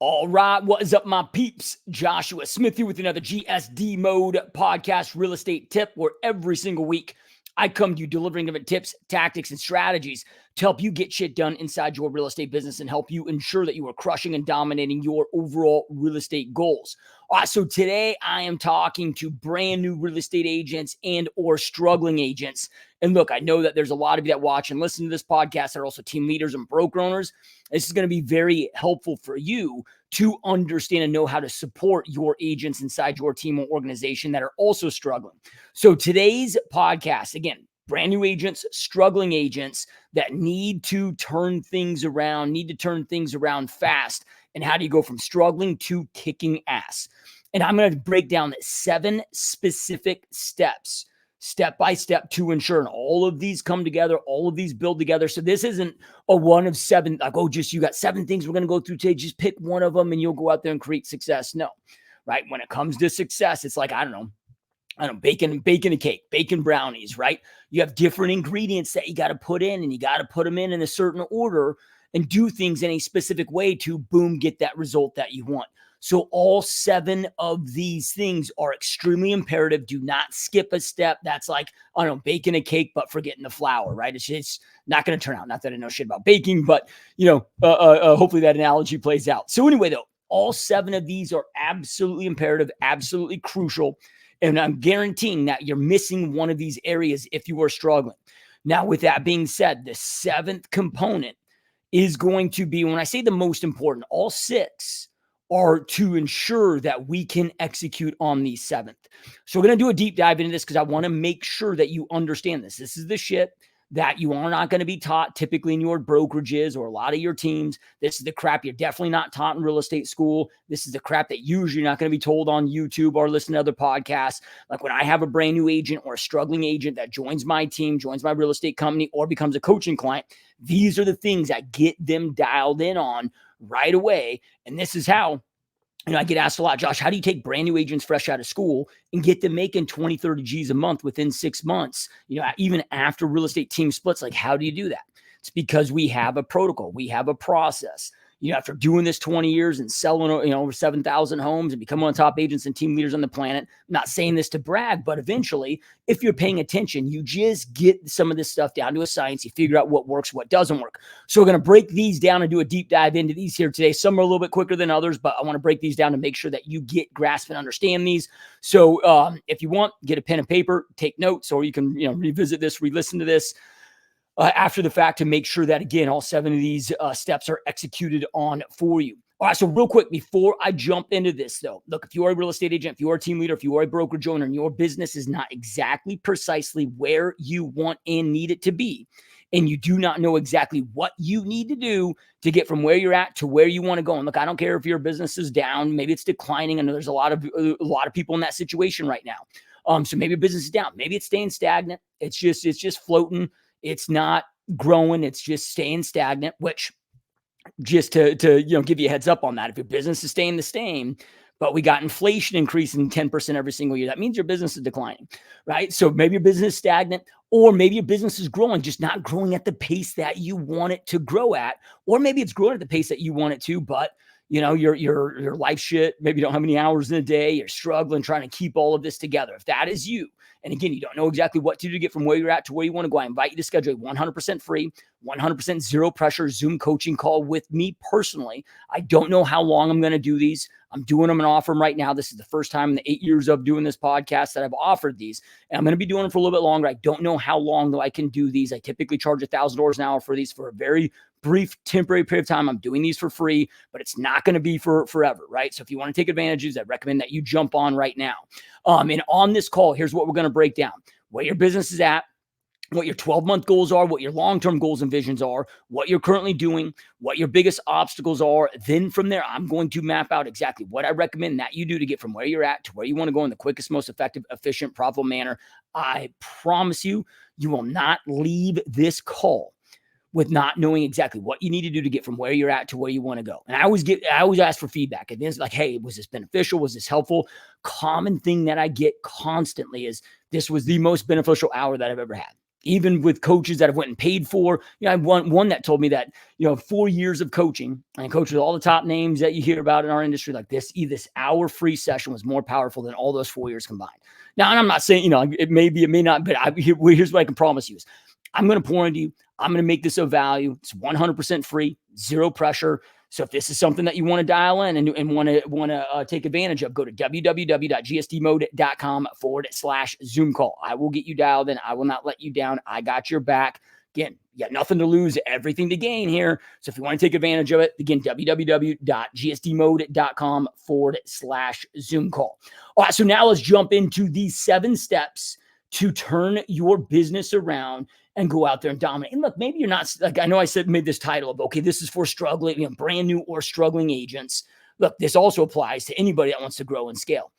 All right, what is up, my peeps? Joshua Smith here with another GSD Mode podcast real estate tip, where every single week I come to you delivering different tips, tactics, and strategies to help you get shit done inside your real estate business and help you ensure that you are crushing and dominating your overall real estate goals. All right, so today I am talking to brand new real estate agents and or struggling agents. And look, I know that there's a lot of you that watch and listen to this podcast that are also team leaders and broker owners. This is going to be very helpful for you to understand and know how to support your agents inside your team or organization that are also struggling. So today's podcast, again, brand new agents, struggling agents that need to turn things around fast. And how do you go from struggling to kicking ass? And I'm going to break down 7 specific steps, step by step, to ensure, and all of these come together, all of these build together. So this isn't a one of 7, like, oh, just you got 7 things we're going to go through today. Just pick one of them and you'll go out there and create success. No, right? When it comes to success, it's like, I don't know, baking a cake, baking brownies, right? You have different ingredients that you got to put in, and you got to put them in a certain order and do things in a specific way to, boom, get that result that you want. So all 7 of these things are extremely imperative. Do not skip a step. That's like, I don't know, baking a cake, but forgetting the flour, right? It's not going to turn out. Not that I know shit about baking, but hopefully that analogy plays out. So anyway, though, all 7 of these are absolutely imperative, absolutely crucial. And I'm guaranteeing that you're missing one of these areas if you are struggling. Now, with that being said, the 7th component is going to be, when I say the most important, all 6 are to ensure that we can execute on the 7th. So we're going to do a deep dive into this because I want to make sure that you understand this. This is the shit that you are not going to be taught typically in your brokerages or a lot of your teams. This is the crap you're definitely not taught in real estate school. This is the crap that usually you're not going to be told on YouTube or listen to other podcasts. Like when I have a brand new agent or a struggling agent that joins my team, joins my real estate company, or becomes a coaching client, these are the things that get them dialed in on right away. And this is how, I get asked a lot, Josh, how do you take brand new agents fresh out of school and get them making 20, 30 G's a month within 6 months, even after real estate team splits? Like, how do you do that? It's because we have a protocol. We have a process. After doing this 20 years and selling, over 7,000 homes and becoming one of the top agents and team leaders on the planet, I'm not saying this to brag, but eventually, if you're paying attention, you just get some of this stuff down to a science. You figure out what works, what doesn't work. So we're going to break these down and do a deep dive into these here today. Some are a little bit quicker than others, but I want to break these down to make sure that you get, grasp, and understand these. So if you want, get a pen and paper, take notes, or you can, revisit this, re-listen to this after the fact to make sure that, again, all 7 of these steps are executed on for you. All right, so real quick, before I jump into this, though, look, if you are a real estate agent, if you are a team leader, if you are a brokerage owner, and your business is not exactly precisely where you want and need it to be, and you do not know exactly what you need to do to get from where you're at to where you want to go. And look, I don't care if your business is down, maybe it's declining. I know there's a lot of people in that situation right now. So maybe your business is down, maybe it's staying stagnant. It's just floating. It's not growing. It's just staying stagnant, which, just to give you a heads up on that, if your business is staying the same, but we got inflation increasing 10% every single year, that means your business is declining, right? So maybe your business is stagnant, or maybe your business is growing, just not growing at the pace that you want it to grow at, or maybe it's growing at the pace that you want it to, but your life shit, maybe you don't have many hours in a day, you're struggling trying to keep all of this together. If that is you, and again, you don't know exactly what to do to get from where you're at to where you want to go, I invite you to schedule a 100% free, 100% zero pressure Zoom coaching call with me personally. I don't know how long I'm going to do these. I'm doing them and offering them right now. This is the first time in the 8 years of doing this podcast that I've offered these. And I'm going to be doing them for a little bit longer. I don't know how long though I can do these. I typically charge $1,000 an hour for these for a very brief temporary period of time. I'm doing these for free, but it's not going to be for forever, right? So if you want to take advantages, I recommend that you jump on right now. And on this call, here's what we're going to break down: where your business is at, what your 12-month goals are, what your long-term goals and visions are, what you're currently doing, what your biggest obstacles are. Then from there, I'm going to map out exactly what I recommend that you do to get from where you're at to where you want to go in the quickest, most effective, efficient, profitable manner. I promise you, you will not leave this call with not knowing exactly what you need to do to get from where you're at to where you want to go. And I always ask for feedback. And it's like, hey, was this beneficial? Was this helpful? Common thing that I get constantly is, this was the most beneficial hour that I've ever had. even with coaches that have went and paid for, I had one that told me that, 4 years of coaching and coached with all the top names that you hear about in our industry, like this hour free session was more powerful than all those 4 years combined. Now, and I'm not saying, it may be, it may not, but here's what I can promise you is I'm going to pour into you. I'm going to make this a value. It's 100% free, zero pressure. So if this is something that you want to dial in and want to take advantage of, go to www.gsdmode.com/Zoom call. I will get you dialed in. I will not let you down. I got your back. Again, you got nothing to lose, everything to gain here. So if you want to take advantage of it, again, www.gsdmode.com/Zoom call. All right, so now let's jump into these 7 steps to turn your business around and go out there and dominate. And look, maybe you're not, like, I know I made this title of, okay, this is for struggling, brand new or struggling agents. Look, this also applies to anybody that wants to grow and scale.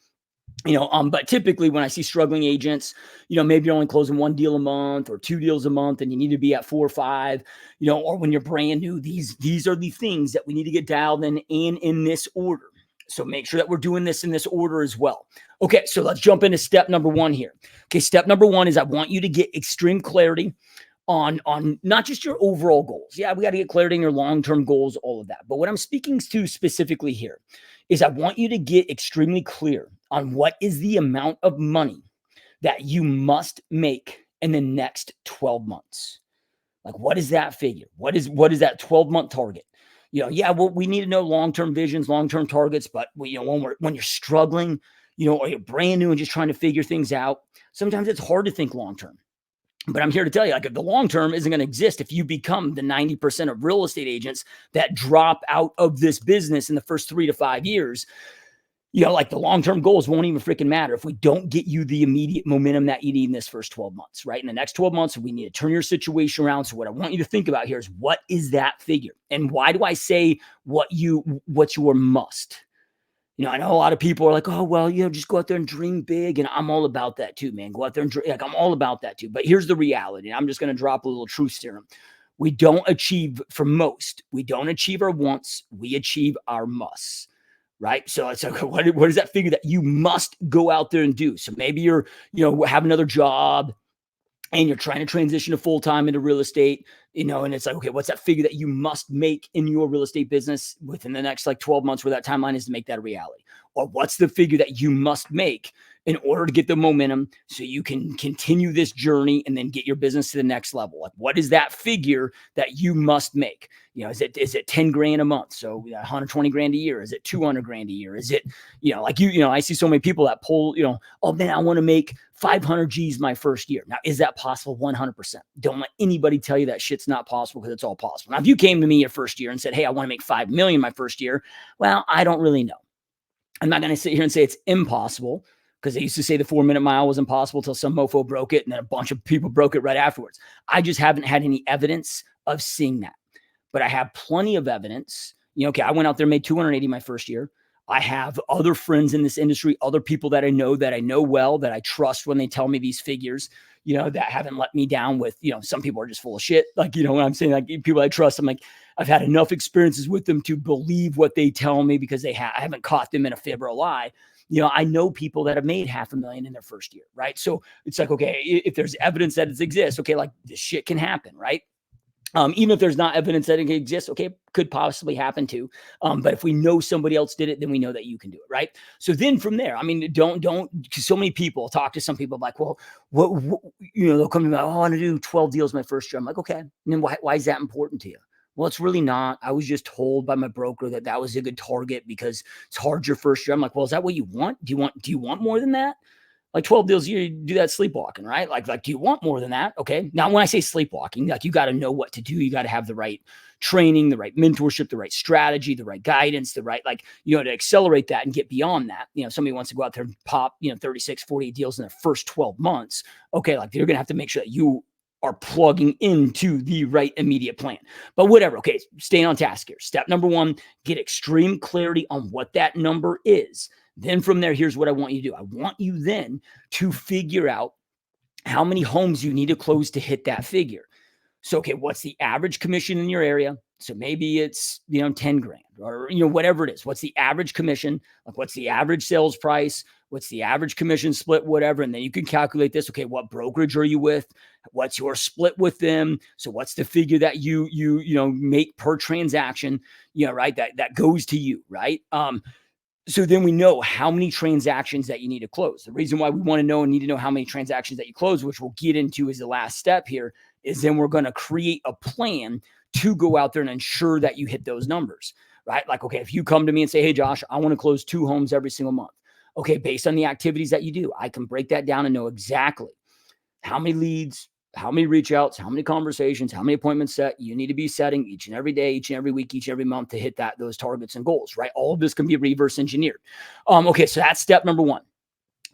But typically when I see struggling agents, maybe you're only closing 1 deal a month or 2 deals a month and you need to be at 4 or 5, or when you're brand new, these are the things that we need to get dialed in this order. So make sure that we're doing this in this order as well. Okay, so let's jump into step number 1 here. Okay, step number 1 is I want you to get extreme clarity on not just your overall goals. Yeah, we got to get clarity on your long-term goals, all of that. But what I'm speaking to specifically here is I want you to get extremely clear on what is the amount of money that you must make in the next 12 months. Like, what is that figure? What is that 12-month target? We need to know long-term visions, long-term targets, but when you're struggling, or you're brand new and just trying to figure things out, sometimes it's hard to think long-term. But I'm here to tell you, like, the long-term isn't going to exist if you become the 90% of real estate agents that drop out of this business in the first 3 to 5 years. Like, the long-term goals won't even freaking matter if we don't get you the immediate momentum that you need in this first 12 months, right? In the next 12 months, we need to turn your situation around. So what I want you to think about here is, what is that figure? And why do I say what's your must? I know a lot of people are like, oh, well, just go out there and dream big. And I'm all about that too, man. Go out there and dream. Like, I'm all about that too. But here's the reality. I'm just going to drop a little truth serum. We don't achieve our wants. We achieve our musts. Right. So it's like, what is that figure that you must go out there and do? So maybe you're, have another job and you're trying to transition to full-time into real estate, and it's like, okay, what's that figure that you must make in your real estate business within the next 12 months, where that timeline is to make that a reality? Or what's the figure that you must make in order to get the momentum so you can continue this journey and then get your business to the next level? Like, what is that figure that you must make? Is it 10 grand a month? So 120 grand a year? Is it 200 grand a year? Is it, I see so many people that pull, oh man, I want to make 500 G's my first year. Now, is that possible? 100%. Don't let anybody tell you that shit's not possible, because it's all possible. Now, if you came to me your first year and said, hey, I want to make 5 million my first year, well, I don't really know. I'm not going to sit here and say it's impossible, because they used to say the 4-minute mile was impossible till some mofo broke it, and then a bunch of people broke it right afterwards. I just haven't had any evidence of seeing that. But I have plenty of evidence. Okay, I went out there and made 280 my first year. I have other friends in this industry, other people that I know well, that I trust when they tell me these figures, that haven't let me down with, some people are just full of shit. Like, what I'm saying, like, people I trust, I'm like, I've had enough experiences with them to believe what they tell me, because I haven't caught them in a fib or a lie. I know people that have made $500,000 in their first year, right? So it's like, okay, if there's evidence that it exists, okay, like, this shit can happen, right? Even if there's not evidence that it exists, okay, it could possibly happen too. But if we know somebody else did it, then we know that you can do it, right? So then from there, I mean, don't, because so many people talk to some people like, well, what they'll come to me, oh, I want to do 12 deals my first year. I'm like, okay, and then why is that important to you? Well, it's really not. I was just told by my broker that was a good target because it's hard your first year. I'm like, well, is that what you want? Do you want more than that? Like 12 deals a year, you do that sleepwalking, right? Like, do you want more than that? Okay. Now, when I say sleepwalking, like, you got to know what to do. You got to have the right training, the right mentorship, the right strategy, the right guidance, the right, to accelerate that and get beyond that. Somebody wants to go out there and pop, 36, 48 deals in the first 12 months. Okay. Like, you're going to have to make sure that you are plugging into the right immediate plan. But whatever. Okay. Staying on task here. Step number 1, get extreme clarity on what that number is. Then from there, here's what I want you to do. I want you then to figure out how many homes you need to close to hit that figure. So, okay, what's the average commission in your area? So maybe it's, 10 grand or, whatever it is. What's the average commission? Like what's the average sales price? What's the average commission split, whatever. And then you can calculate this. Okay, what brokerage are you with? What's your split with them? So what's the figure that you make per transaction, right? That goes to you, right? So then we know how many transactions that you need to close. The reason why we want to know and need to know how many transactions that you close, which we'll get into as the last step here, is then we're going to create a plan to go out there and ensure that you hit those numbers, right? Like, okay, if you come to me and say, hey, Josh, I want to close 2 homes every single month. Okay, based on the activities that you do, I can break that down and know exactly how many leads, how many reach outs, how many conversations, how many appointments set you need to be setting each and every day, each and every week, each and every month to hit those targets and goals, right? All of this can be reverse engineered. Okay, so that's step number 1.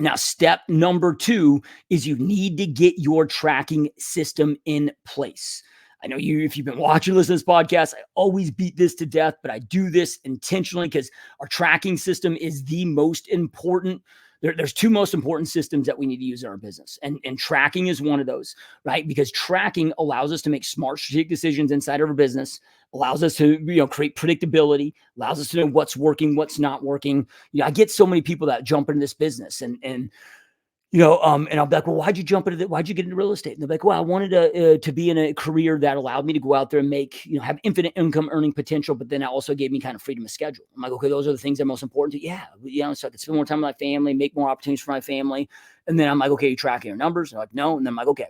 Now, step number 2 is you need to get your tracking system in place. I know if you've been watching, listening to this podcast, I always beat this to death, but I do this intentionally because our tracking system is the most important. There's 2 most important systems that we need to use in our business. And tracking is one of those, right? Because tracking allows us to make smart strategic decisions inside of our business, allows us to, create predictability, allows us to know what's working, what's not working. I get so many people that jump into this business and I'll be like, well, why'd you jump into that? Why'd you get into real estate? And they're like, well, I wanted to be in a career that allowed me to go out there and make, have infinite income earning potential, but then it also gave me kind of freedom of schedule. I'm like, okay, those are the things that are most important to you. Yeah. So I could spend more time with my family, make more opportunities for my family. And then I'm like, okay, you tracking your numbers? And they're like, no. And then I'm like, okay,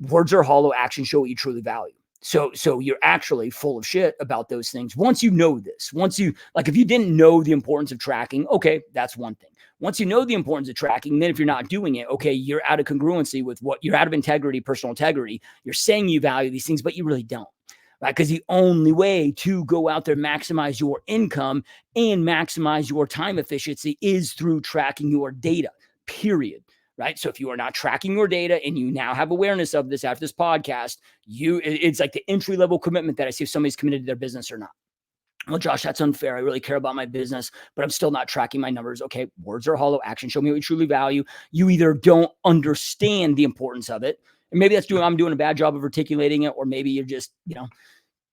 words are hollow, actions show what you truly value. So you're actually full of shit about those things. Once you know this, if you didn't know the importance of tracking, okay, that's one thing. Once you know the importance of tracking, then if you're not doing it, okay, you're out of congruency with what you're out of integrity, personal integrity. You're saying you value these things, but you really don't, right? Because the only way to go out there, maximize your income and maximize your time efficiency is through tracking your data, period. Right. So if you are not tracking your data and you now have awareness of this after this podcast, it's like the entry level commitment that I see if somebody's committed to their business or not. Well, Josh, that's unfair. I really care about my business, but I'm still not tracking my numbers. Okay. Words are hollow, action show me what you truly value. You either don't understand the importance of it, and maybe I'm doing a bad job of articulating it, or maybe you're just,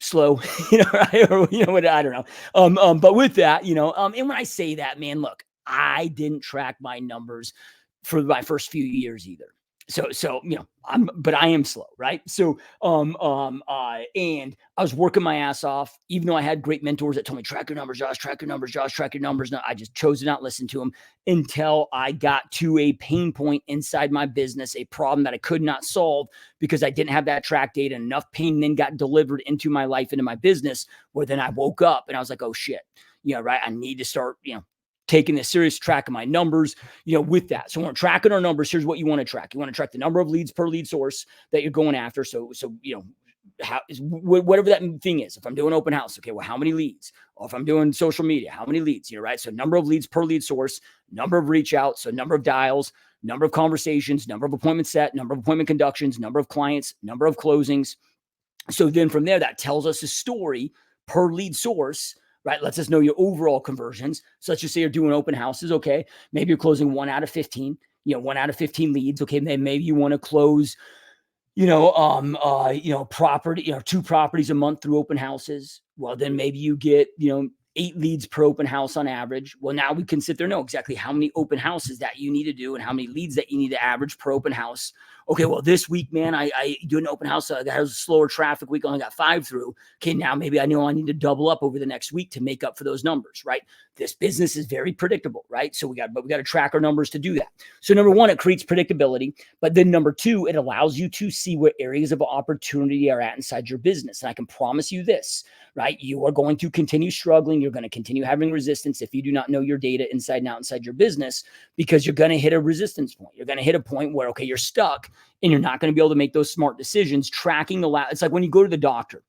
slow, right? Or, what, I don't know. But with that, and when I say that, man, look, I didn't track my numbers for my first few years either. So but I am slow, right? So and I was working my ass off, even though I had great mentors that told me, track your numbers, Josh, track your numbers, Josh, track your numbers. No, I just chose to not listen to them until I got to a pain point inside my business, a problem that I could not solve because I didn't have that track data. Enough pain then got delivered into my life, into my business, where then I woke up and I was like, oh shit, right? I need to start, taking this serious track of my numbers, with that. So when we're tracking our numbers, here's what you want to track. You want to track the number of leads per lead source that you're going after. So whatever that thing is. If I'm doing open house, okay, well, how many leads? Or if I'm doing social media, how many leads, right? So number of leads per lead source, number of reach outs, so number of dials, number of conversations, number of appointments set, number of appointment conductions, number of clients, number of closings. So then from there, that tells us a story per lead source, right? Lets us know your overall conversions. So let's just say you're doing open houses. Okay. Maybe you're closing 1 out of 15, 1 out of 15 leads. Okay. Then maybe you want to close, property, 2 properties a month through open houses. Well, then maybe you get, 8 leads per open house on average. Well, now we can sit there and know exactly how many open houses that you need to do and how many leads that you need to average per open house. Okay, well, this week, man, I do an open house that has a slower traffic week. I only got 5 through. Okay, now maybe I know I need to double up over the next week to make up for those numbers, right? This business is very predictable, right? So we got to track our numbers to do that. So number 1, it creates predictability. But then number 2, it allows you to see what areas of opportunity are at inside your business. And I can promise you this, right? You are going to continue struggling. You're going to continue having resistance if you do not know your data inside and out inside your business, because you're going to hit a resistance point. You're going to hit a point where, okay, you're stuck and you're not going to be able to make those smart decisions. Tracking it's like when you go to the doctor,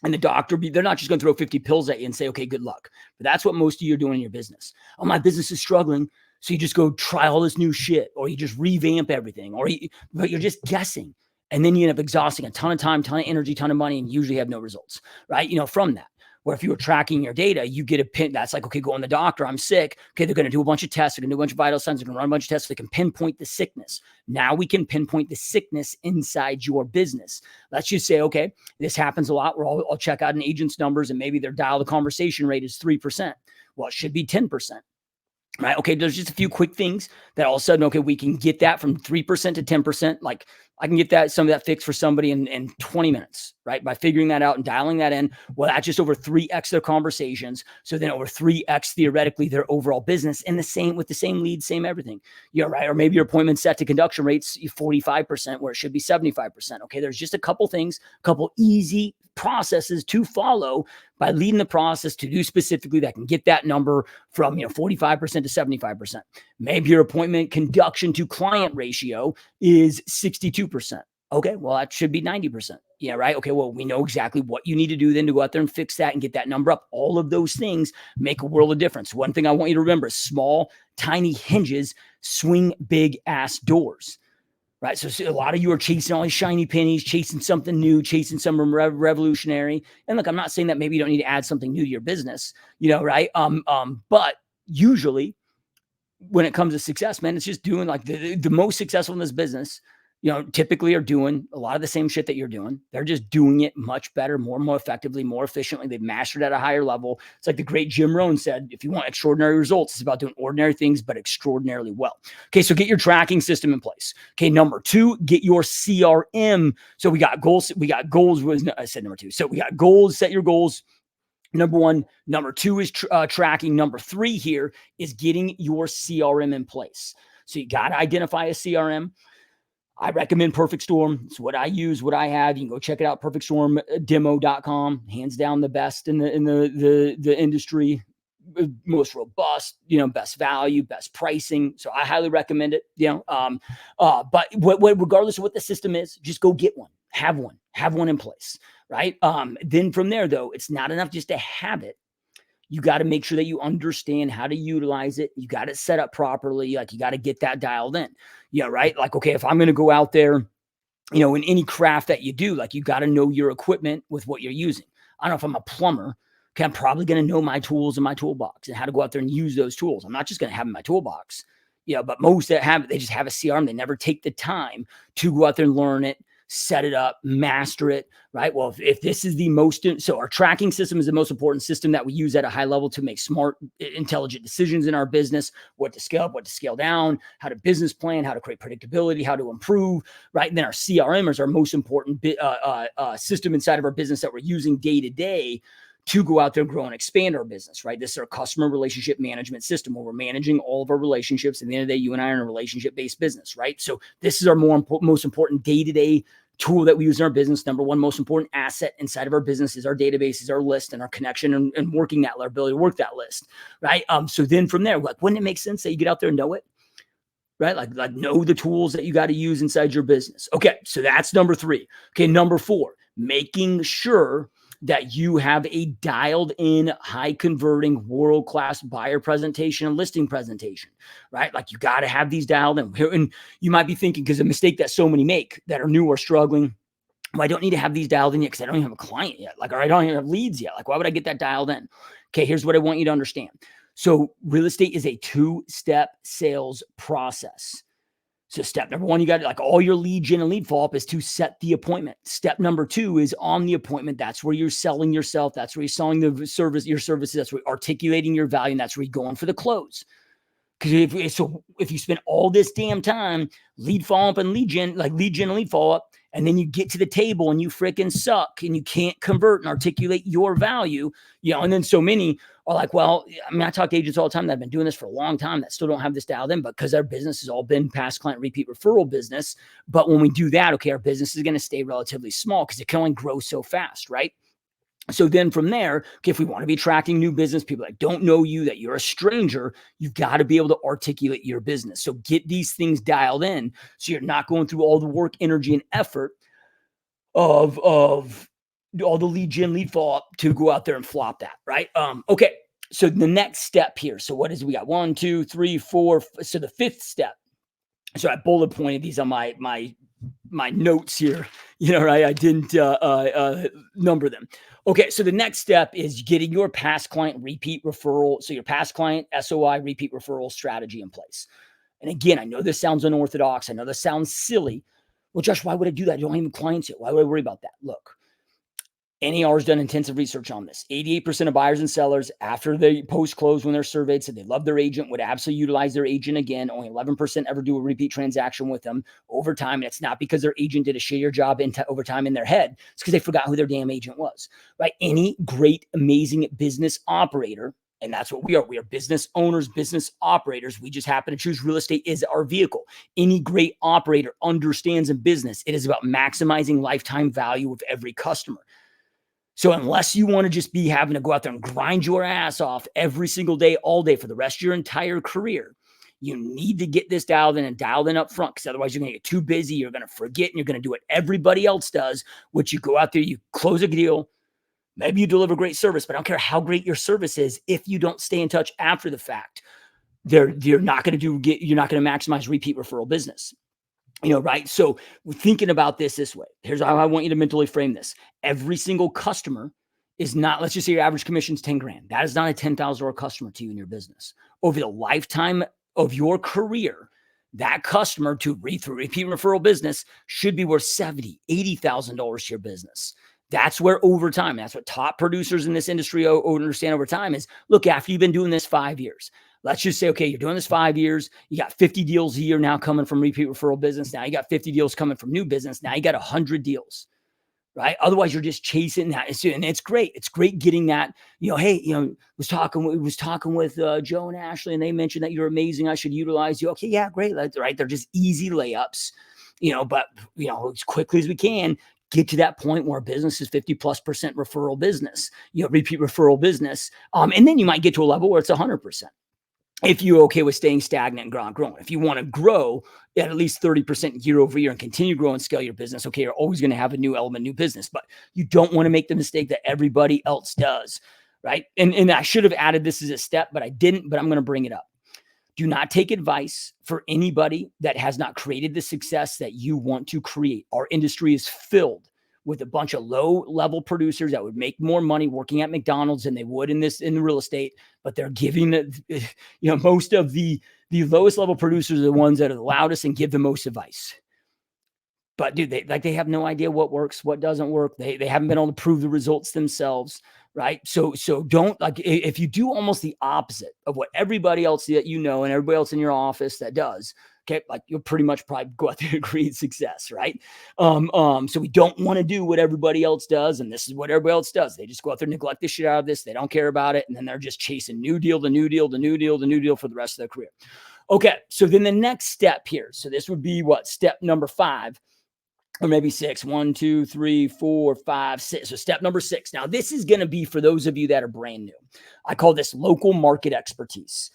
and the doctor, they're not just going to throw 50 pills at you and say, okay, good luck. But that's what most of you are doing in your business. Oh, my business is struggling. So you just go try all this new shit, or you just revamp everything, but you're just guessing. And then you end up exhausting a ton of time, ton of energy, ton of money, and usually have no results, right? From that. Where if you were tracking your data, you get a pin. That's like, okay, go on the doctor. I'm sick. Okay, they're going to do a bunch of tests. They're going to do a bunch of vital signs. They're going to run a bunch of tests. So they can pinpoint the sickness. Now we can pinpoint the sickness inside your business. Let's just say, okay, this happens a lot where I'll check out an agent's numbers and maybe their dial to conversation rate is 3%. Well, it should be 10%. Right. Okay. There's just a few quick things that all of a sudden, okay, we can get that from 3% to 10%. Like I can get some of that fixed for somebody in 20 minutes, right? By figuring that out and dialing that in. Well, that's just over 3x their conversations. So then over 3x theoretically their overall business, and the same with the same lead, same everything. Yeah, right. Or maybe your appointment set to conduction rates 45% where it should be 75%. Okay. There's just a couple things, a couple easy processes to follow by leading the process to do specifically that can get that number from 45% to 75%. Maybe your appointment conduction to client ratio is 62%. Okay, well, that should be 90%. Yeah, right. Okay, well, we know exactly what you need to do then to go out there and fix that and get that number up. All of those things make a world of difference. One thing I want you to remember is small, tiny hinges swing big ass doors. Right. So a lot of you are chasing all these shiny pennies, chasing something new, chasing some revolutionary. And look, I'm not saying that maybe you don't need to add something new to your business, right? But usually when it comes to success, man, it's just doing like the most successful in this business, typically are doing a lot of the same shit that you're doing. They're just doing it much better, more effectively, more efficiently. They've mastered at a higher level. It's like the great Jim Rohn said, if you want extraordinary results, it's about doing ordinary things, but extraordinarily well. Okay, so get your tracking system in place. Okay, number 2, get your CRM. So we got goals. I said number 2. So we got goals, set your goals. Number 1. Number 2 is tracking. Number 3 here is getting your CRM in place. So you got to identify a CRM. I recommend Perfect Storm. It's what I use, what I have. You can go check it out, perfectstormdemo.com. Hands down the best in the industry, most robust, best value, best pricing. So I highly recommend it. But regardless of what the system is, just go get one. Have one in place, right? Then from there, though, it's not enough just to have it. You got to make sure that you understand how to utilize it. You got it set up properly. Like you got to get that dialed in. Yeah, right. Like, okay, if I'm going to go out there, in any craft that you do, like you got to know your equipment with what you're using. I don't know if I'm a plumber. Okay, I'm probably going to know my tools in my toolbox and how to go out there and use those tools. I'm not just going to have them in my toolbox. But most that have it, they just have a CRM. They never take the time to go out there and learn it, set it up, master it, right? Well, if this is so our tracking system is the most important system that we use at a high level to make smart, intelligent decisions in our business, what to scale up, what to scale down, how to business plan, how to create predictability, how to improve, right? And then our CRM is our most important system inside of our business that we're using day to day to go out there and grow and expand our business, right? This is our customer relationship management system where we're managing all of our relationships. At the end of the day, you and I are in a relationship-based business, right? So this is our most important day-to-day tool that we use in our business. Number 1 most important asset inside of our business is our database, is our list and our connection and working that, our ability to work that list, right? So then from there, like, wouldn't it make sense that you get out there and know it? Right? Like know the tools that you got to use inside your business. Okay, so that's number 3. Okay, number 4, making sure that you have a dialed in, high converting, world-class buyer presentation and listing presentation, right? Like you got to have these dialed in. And you might be thinking, because a mistake that so many make that are new or struggling, well, I don't need to have these dialed in yet because I don't even have a client yet. Or I don't even have leads yet. Like, why would I get that dialed in? Okay, here's what I want you to understand. So real estate is a 2-step sales process. So step number 1, you got like all your lead gen and lead follow-up is to set the appointment. Step number 2 is on the appointment. That's where you're selling yourself. That's where you're selling your services. That's where you're articulating your value. And that's where you're going for the close. Because if you spend all this damn time lead follow-up and lead gen and lead follow-up, and then you get to the table and you freaking suck and you can't convert and articulate your value, and then so many are like, well, I mean, I talk to agents all the time that have been doing this for a long time that still don't have this dialed in, but because our business has all been past client repeat referral business. But when we do that, okay, our business is going to stay relatively small because it can only grow so fast, right? So then from there, okay, if we want to be attracting new business, people that don't know you, that you're a stranger, you've got to be able to articulate your business. So get these things dialed in so you're not going through all the work, energy, and effort of all the lead gen, lead follow-up to go out there and flop that, right? Okay, so the next step here. So what is we got? 1, 2, 3, 4. So the 5th step. So I bullet pointed these on my my notes here, right? I didn't number them. Okay, so the next step is getting your past client repeat referral. So your past client SOI repeat referral strategy in place. And again, I know this sounds unorthodox. I know this sounds silly. Well, Josh, why would I do that? I don't have any clients yet. Why would I worry about that? Look, NAR has done intensive research on this. 88% of buyers and sellers, after they post-close, when they're surveyed, said they love their agent, would absolutely utilize their agent again. Only 11% ever do a repeat transaction with them over time. And it's not because their agent did a shittier job over time in their head. It's because they forgot who their damn agent was, right? Any great, amazing business operator, and that's what we are. We are business owners, business operators. We just happen to choose real estate as our vehicle. Any great operator understands in business, it is about maximizing lifetime value of every customer. So unless you want to just be having to go out there and grind your ass off every single day, all day for the rest of your entire career, you need to get this dialed in and dialed in up front, because otherwise you're going to get too busy. You're going to forget, and you're going to do what everybody else does, which you go out there, you close a deal. Maybe you deliver great service, but I don't care how great your service is. If you don't stay in touch after the fact, you're not going to maximize repeat referral business. Right? So we're thinking about this way. Here's how I want you to mentally frame this. Every single customer is not, let's just say your average commission is 10 grand. That is not a $10,000 customer to you in your business. Over the lifetime of your career, that customer through repeat referral business should be worth $70,000, $80,000 to your business. That's where over time, that's what top producers in this industry understand over time is, look, after you've been doing this 5 years, let's just say, okay, you're doing this 5 years. You got 50 deals a year now coming from repeat referral business. Now you got 50 deals coming from new business. Now you got 100 deals, right? Otherwise, you're just chasing that. And it's great. It's great getting that, hey, was talking with Joe and Ashley, and they mentioned that you're amazing. I should utilize you. Okay, yeah, great. That's right. They're just easy layups, but, as quickly as we can, get to that point where business is 50+% referral business, repeat referral business. And then you might get to a level where it's 100%. If you're okay with staying stagnant and growing. If you want to grow at least 30% year over year and continue to grow and scale your business, okay, you're always going to have a new element, new business, but you don't want to make the mistake that everybody else does, right? And I should have added this as a step, but I didn't, but I'm going to bring it up. Do not take advice for anybody that has not created the success that you want to create. Our industry is filled with a bunch of low-level producers that would make more money working at McDonald's than they would in the real estate, but they're giving most of the lowest level producers are the ones that are the loudest and give the most advice. But dude, they have no idea what works, what doesn't work. They haven't been able to prove the results themselves, right? So don't, if you do almost the opposite of what everybody else that and everybody else in your office that does, okay, you'll pretty much probably go out there and create success, right? So we don't want to do what everybody else does, and this is what everybody else does. They just go out there and neglect the shit out of this. They don't care about it, and then they're just chasing new deal for the rest of their career. Okay, so then the next step here. So this would be step number 5. Or maybe 6. 1, 2, 3, 4, 5, 6. So step number 6. Now, this is going to be for those of you that are brand new. I call this local market expertise.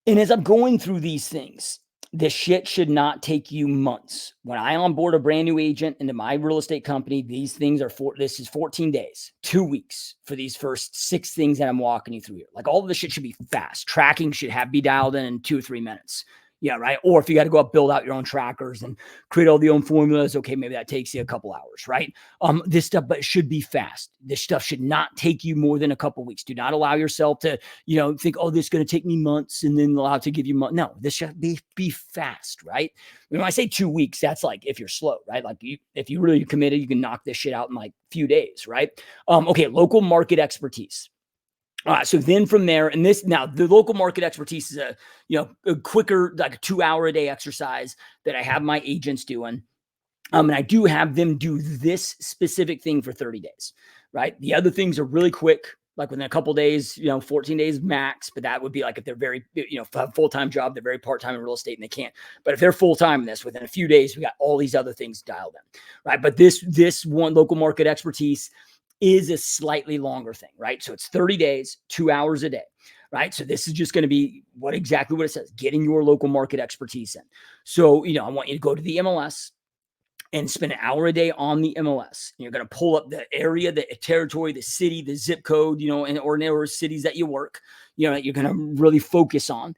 And as I'm going through these things, this shit should not take you months. When I onboard a brand new agent into my real estate company, these things this is 14 days, 2 weeks for these first 6 things that I'm walking you through here. All of this shit should be fast. Tracking should be dialed in 2 or 3 minutes. Yeah, right. Or if you got to go up, build out your own trackers and create all the own formulas, okay, maybe that takes you a couple hours, right? This stuff, but it should be fast. This stuff should not take you more than a couple weeks. Do not allow yourself to, think, oh, this is going to take me months and then allow it to give you months. No, this should be fast, right? When I say 2 weeks, that's if you're slow, right? If you really committed, you can knock this shit out in a few days, right? Okay, local market expertise. So then from there, and the local market expertise is a quicker, a 2-hour a day exercise that I have my agents doing. And I do have them do this specific thing for 30 days, right? The other things are really quick, within a couple days, 14 days max, but that would be if they're very, full-time job, they're very part-time in real estate and they can't, but if they're full-time in this, within a few days, we got all these other things dialed in, right? But this one local market expertise is a slightly longer thing, right? So it's 30 days, 2 hours a day, right? So this is just going to be exactly what it says, getting your local market expertise in. So, I want you to go to the MLS and spend an hour a day on the MLS. And you're going to pull up the area, the territory, the city, the zip code, or cities that you work, that you're going to really focus on.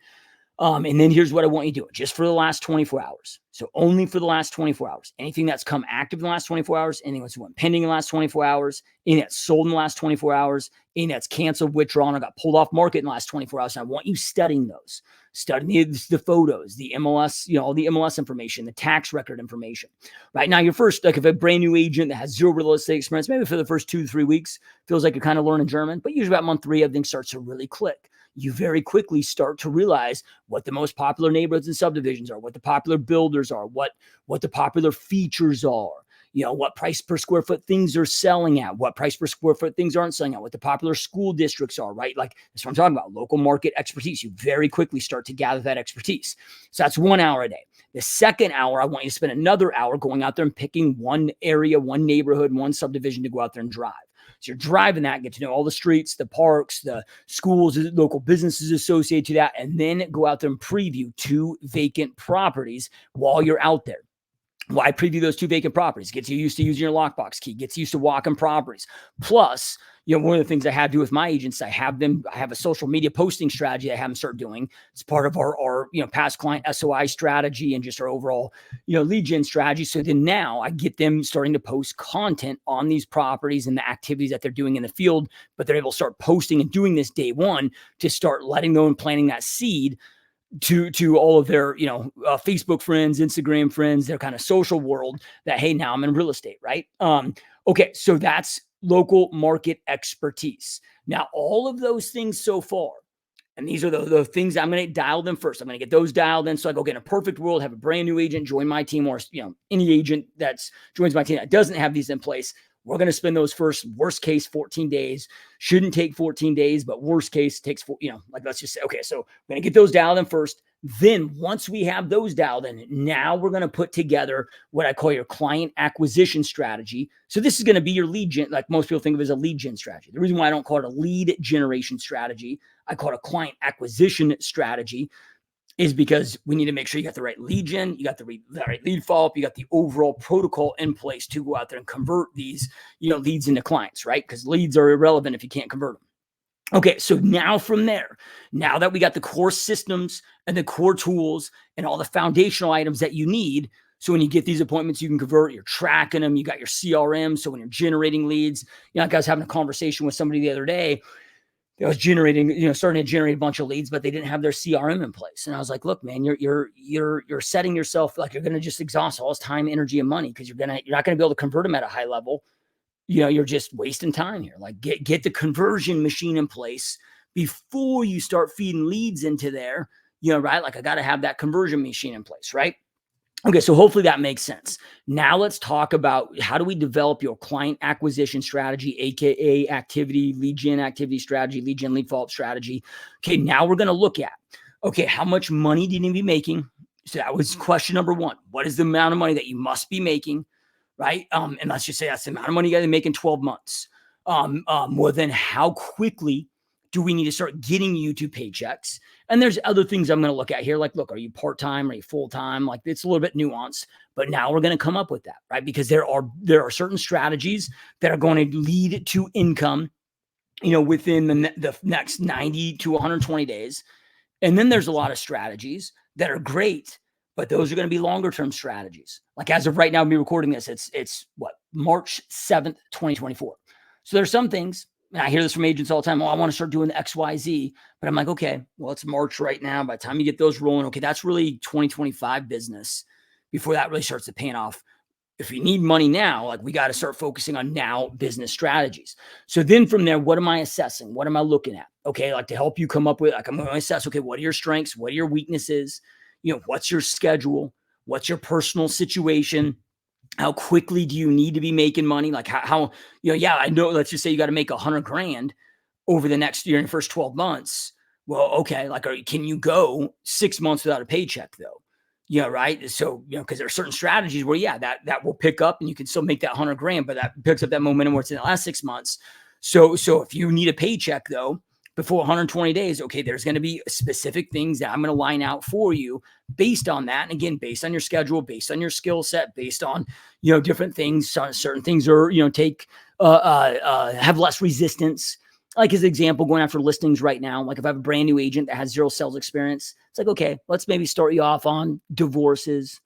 And then here's what I want you to do, just for the last 24 hours. So only for the last 24 hours. Anything that's come active in the last 24 hours, anything that's went pending in the last 24 hours, anything that's sold in the last 24 hours, anything that's canceled, withdrawn, or got pulled off market in the last 24 hours. And I want you studying those, studying the photos, the MLS, all the MLS information, the tax record information. Right now, you're first, like if a brand new agent that has zero real estate experience, maybe for the first 2 to 3 weeks, feels like you're kind of learning German, but usually about month 3, everything starts to really click. You very quickly start to realize what the most popular neighborhoods and subdivisions are, what the popular builders are, what the popular features are, what price per square foot things are selling at, what price per square foot things aren't selling at, what the popular school districts are, right? Like that's what I'm talking about, local market expertise. You very quickly start to gather that expertise. So that's 1 hour a day. The second hour, I want you to spend another hour going out there and picking one area, one neighborhood, one subdivision to go out there and drive. So you're driving that, get to know all the streets, the parks, the schools, local businesses associated to that, and then go out there and preview 2 vacant properties while you're out there. Why preview those 2 vacant properties? Gets you used to using your lockbox key, gets you used to walking properties. Plus, one of the things I have to do with my agents, I have a social media posting strategy I have them start doing. It's part of our past client SOI strategy and just our overall, lead gen strategy. So then now I get them starting to post content on these properties and the activities that they're doing in the field, but they're able to start posting and doing this day one to start letting them and planting that seed to all of their, Facebook friends, Instagram friends, their kind of social world that, hey, now I'm in real estate, right? Okay. So that's local market expertise. Now, all of those things so far, and these are the things I'm going to dial them first. I'm going to get those dialed in. So I go get in a perfect world, have a brand new agent join my team, or, any agent that's joins my team that doesn't have these in place. We're going to spend those worst case 14 days. Shouldn't take 14 days, but worst case takes, let's just say, okay, so we're going to get those dialed in first. Then once we have those dialed in, now we're going to put together what I call your client acquisition strategy. So this is going to be your lead gen, like most people think of as a lead gen strategy. The reason why I don't call it a lead generation strategy, I call it a client acquisition strategy, is because we need to make sure you got the right lead gen, you got the right lead follow-up, you got the overall protocol in place to go out there and convert these, leads into clients, right? Because leads are irrelevant if you can't convert them. Okay, so now from there, now that we got the core systems and the core tools and all the foundational items that you need, so when you get these appointments, you can convert, you're tracking them, you got your CRM, so when you're generating leads, like I was having a conversation with somebody the other day, I was generating, starting to generate a bunch of leads, but they didn't have their CRM in place. And I was like, look, man, you're setting yourself like you're going to just exhaust all this time, energy, and money because you're not going to be able to convert them at a high level. You're just wasting time here. Like get the conversion machine in place before you start feeding leads into there, right? Like I got to have that conversion machine in place, right? Okay, so hopefully that makes sense. Now let's talk about how do we develop your client acquisition strategy, AKA activity, lead gen activity strategy, lead gen lead follow-up strategy. Okay, now we're going to look at, okay, how much money do you need to be making? So that was question number 1. What is the amount of money that you must be making, right? And let's just say that's the amount of money you got to make in 12 months. Well, then how quickly do we need to start getting you to paychecks? And there's other things I'm going to look at here. Like, look, are you part-time? Are you full-time? Like it's a little bit nuanced, but now we're going to come up with that, right? Because there are certain strategies that are going to lead to income, within the next 90 to 120 days. And then there's a lot of strategies that are great, but those are going to be longer term strategies. Like as of right now, me recording this, it's what, March 7th, 2024. So there's some things, and I hear this from agents all the time. Oh, I want to start doing the XYZ, but I'm like, okay, well, it's March right now. By the time you get those rolling, okay, that's really 2025 business before that really starts to pay off. If you need money now, like we got to start focusing on now business strategies. So then from there, what am I assessing? What am I looking at? Okay, like to help you come up with, like I'm going to assess, okay, what are your strengths? What are your weaknesses? What's your schedule? What's your personal situation? How quickly do you need to be making money? Like how yeah, I know, let's just say you got to make $100,000 over the next year in the first 12 months. Well, okay, like, can you go 6 months without a paycheck though? Yeah, right. So, because there are certain strategies where, yeah, that will pick up and you can still make that $100,000, but that picks up that momentum where it's in the last 6 months. So if you need a paycheck though, before 120 days, okay, there's going to be specific things that I'm going to line out for you based on that. And again, based on your schedule, based on your skill set, based on, different things. Certain things are, have less resistance. like as an example, going after listings right now, like if I have a brand new agent that has zero sales experience, it's like, okay, let's maybe start you off on divorces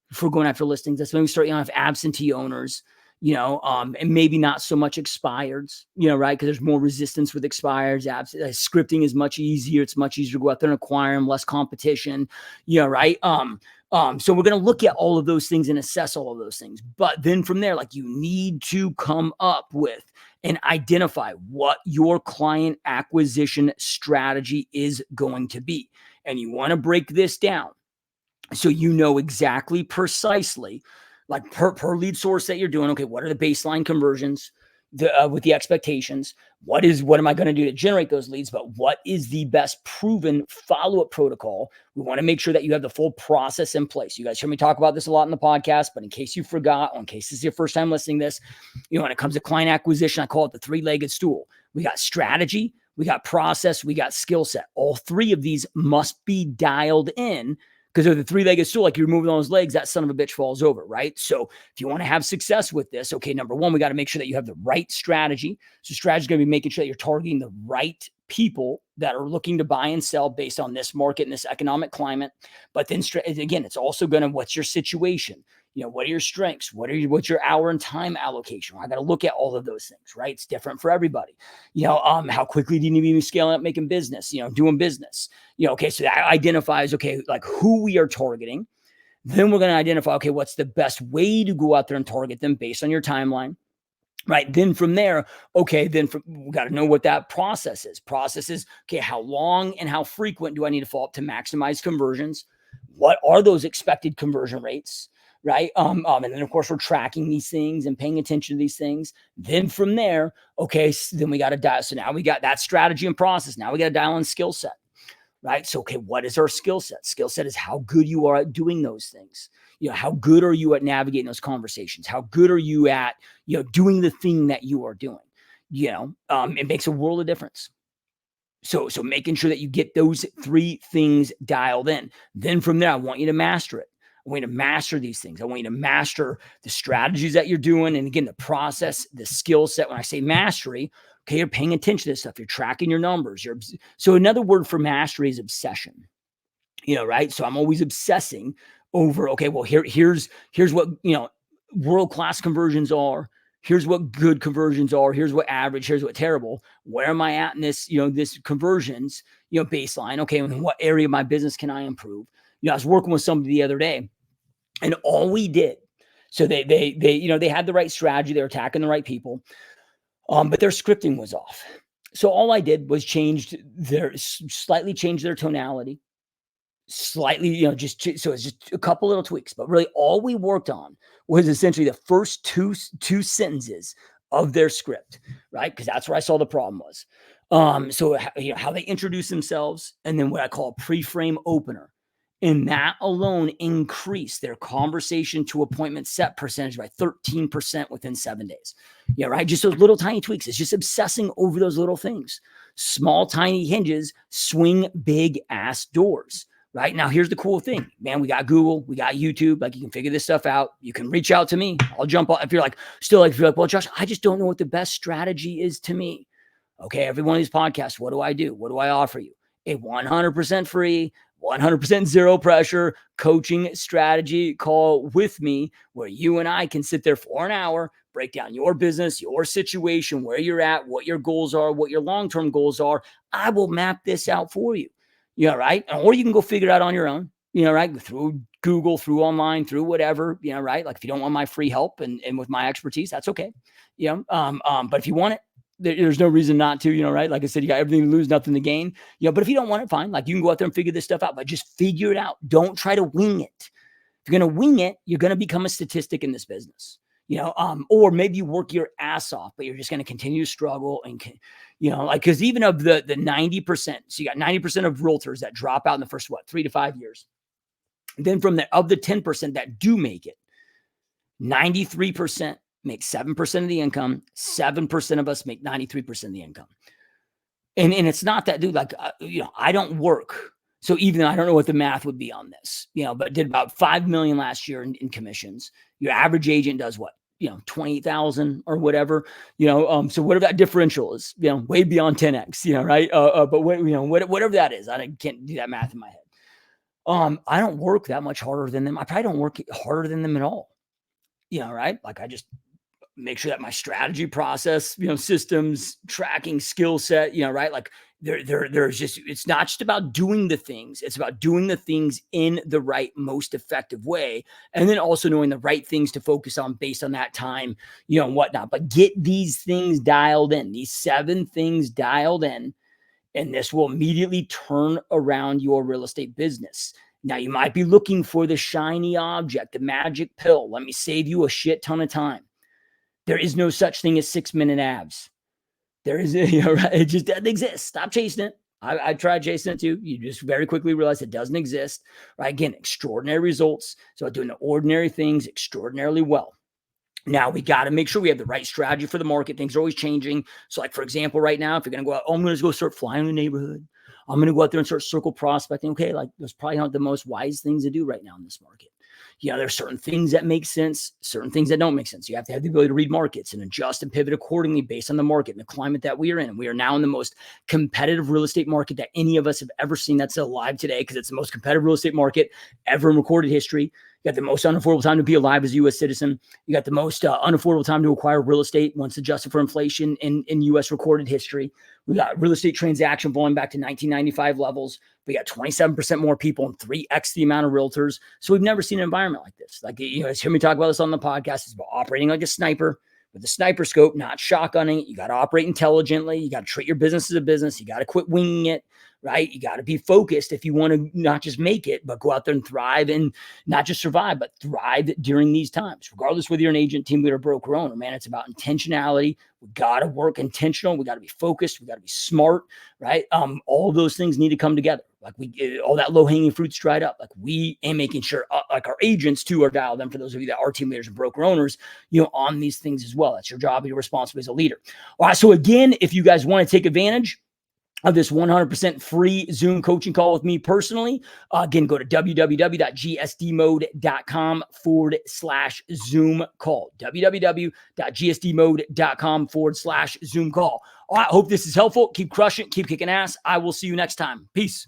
before going after listings. Let's maybe start you off absentee owners, and maybe not so much expireds, right? Because there's more resistance with expireds. Scripting is much easier. It's much easier to go out there and acquire them, less competition, right? So we're going to look at all of those things and assess all of those things. But then from there, like, you need to come up with and identify what your client acquisition strategy is going to be. And you want to break this down so you know exactly precisely, like per lead source that you're doing. Okay, what are the baseline conversions with the expectations? What am I going to do to generate those leads? But what is the best proven follow-up protocol? We want to make sure that you have the full process in place. You guys hear me talk about this a lot in the podcast, but in case you forgot, or in case this is your first time listening to this, when it comes to client acquisition, I call it the three-legged stool. We got strategy, we got process, we got skill set. All three of these must be dialed in, because of the three-legged stool, like you're moving those legs, that son of a bitch falls over, right? So if you want to have success with this, okay, number one, we got to make sure that you have the right strategy. So strategy is going to be making sure that you're targeting the right people that are looking to buy and sell based on this market and this economic climate. But then again, it's also going to, what's your situation? What are your strengths? What's your hour and time allocation? I got to look at all of those things, right? It's different for everybody. How quickly do you need to be scaling up, making business, doing business? Okay, so that identifies, okay, like who we are targeting. Then we're going to identify, okay, what's the best way to go out there and target them based on your timeline. Right. Then from there, okay, we got to know what that process is. Okay, how long and how frequent do I need to follow up to maximize conversions? What are those expected conversion rates? Right. And then of course we're tracking these things and paying attention to these things. Then from there, okay, so then we got to dial. So now we got that strategy and process. Now we got to dial in skill set. Right. So, okay, what is our skill set? Skill set is how good you are at doing those things. How good are you at navigating those conversations? How good are you at, doing the thing that you are doing? It makes a world of difference. So making sure that you get those three things dialed in. Then from there, I want you to master it. I want you to master these things. I want you to master the strategies that you're doing. And again, the process, the skill set. When I say mastery, okay, you're paying attention to this stuff. You're tracking your numbers. So another word for mastery is obsession. Right? So I'm always obsessing over, okay, well, here's what, world-class conversions are. Here's what good conversions are. Here's what average. Here's what terrible. Where am I at in this, this conversions, baseline? Okay, in what area of my business can I improve? I was working with somebody the other day, and all we did, so they had the right strategy. They were attacking the right people, but their scripting was off. So all I did was slightly change their tonality, slightly, so it's just a couple little tweaks, but really all we worked on was essentially the first two sentences of their script, right? Because that's where I saw the problem was. So how they introduce themselves, and then what I call a pre-frame opener. And that alone increased their conversation to appointment set percentage by 13% within 7 days. Yeah, right. Just those little tiny tweaks. It's just obsessing over those little things. Small, tiny hinges swing big ass doors. Right now, here's the cool thing, man. We got Google, we got YouTube. Like, you can figure this stuff out. You can reach out to me. I'll jump on. If you're like, well, Josh, I just don't know what the best strategy is to me. Okay, every one of these podcasts, what do I do? What do I offer you? A 100% free, 100% zero pressure coaching strategy call with me, where you and I can sit there for an hour, break down your business, your situation, where you're at, what your goals are, what your long-term goals are. I will map this out for you. Right? Or you can go figure it out on your own, right? Through Google, through online, through whatever, right? Like, if you don't want my free help and with my expertise, that's okay. But if you want it, there's no reason not to, right? Like I said, you got everything to lose, nothing to gain, but if you don't want it, fine. Like, you can go out there and figure this stuff out, but just figure it out. Don't try to wing it. If you're going to wing it, you're going to become a statistic in this business. Or maybe you work your ass off, but you're just going to continue to struggle and, because even of the 90%, so you got 90% of realtors that drop out in the first, 3 to 5 years. Then of the 10% that do make it, 93% make 7% of the income. 7% of us make 93% of the income. And it's not that, dude, like, I don't work. So even I don't know what the math would be on this, but did about 5 million last year in commissions. Your average agent does what? 20,000 or whatever, so whatever that differential is, way beyond 10x, right? But whatever that is, I can't do that math in my head. I don't work that much harder than them. I probably don't work harder than them at all, right? Like I just make sure that my strategy process, systems, tracking, skill set, right? Like there's just, it's not just about doing the things. It's about doing the things in the right, most effective way. And then also knowing the right things to focus on based on that time, and whatnot. But get these things dialed in, these 7 things dialed in, and this will immediately turn around your real estate business. Now, you might be looking for the shiny object, the magic pill. Let me save you a shit ton of time. There is no such thing as 6-minute abs. There is, it just doesn't exist. Stop chasing it. I tried chasing it too. You just very quickly realize it doesn't exist, right? Again, extraordinary results. So doing the ordinary things extraordinarily well. Now we got to make sure we have the right strategy for the market. Things are always changing. So like, for example, right now, if you're going to go out, I'm going to go start flying in the neighborhood. I'm going to go out there and start circle prospecting. Okay. Like that's probably not the most wise things to do right now in this market. There's certain things that make sense, certain things that don't make sense. You have to have the ability to read markets and adjust and pivot accordingly based on the market and the climate that we are in. And we are now in the most competitive real estate market that any of us have ever seen that's alive today, because it's the most competitive real estate market ever in recorded history. You got the most unaffordable time to be alive as a U.S. citizen. You got the most unaffordable time to acquire real estate once adjusted for inflation in U.S. recorded history. We got real estate transaction volume back to 1995 levels. We got 27% more people and 3x the amount of realtors. So we've never seen an environment like this. Like, hear me talk about this on the podcast. It's about operating like a sniper with a sniper scope, not shotgunning it. You got to operate intelligently. You got to treat your business as a business. You got to quit winging it, right? You got to be focused if you want to not just make it, but go out there and thrive, and not just survive, but thrive during these times, regardless whether you're an agent, team leader, broker, owner, man. It's about intentionality. We got to work intentional. We got to be focused. We got to be smart, right? All those things need to come together. Like all that low hanging fruit's dried up. Like we ain't making sure, like our agents too are dialed in, for those of you that are team leaders and broker owners, on these things as well. That's your job. You're responsible as a leader. All right. So again, if you guys want to take advantage of this 100% free Zoom coaching call with me personally, again, go to www.gsdmode.com/Zoom call, www.gsdmode.com/Zoom call. All right, I hope this is helpful. Keep crushing, keep kicking ass. I will see you next time. Peace.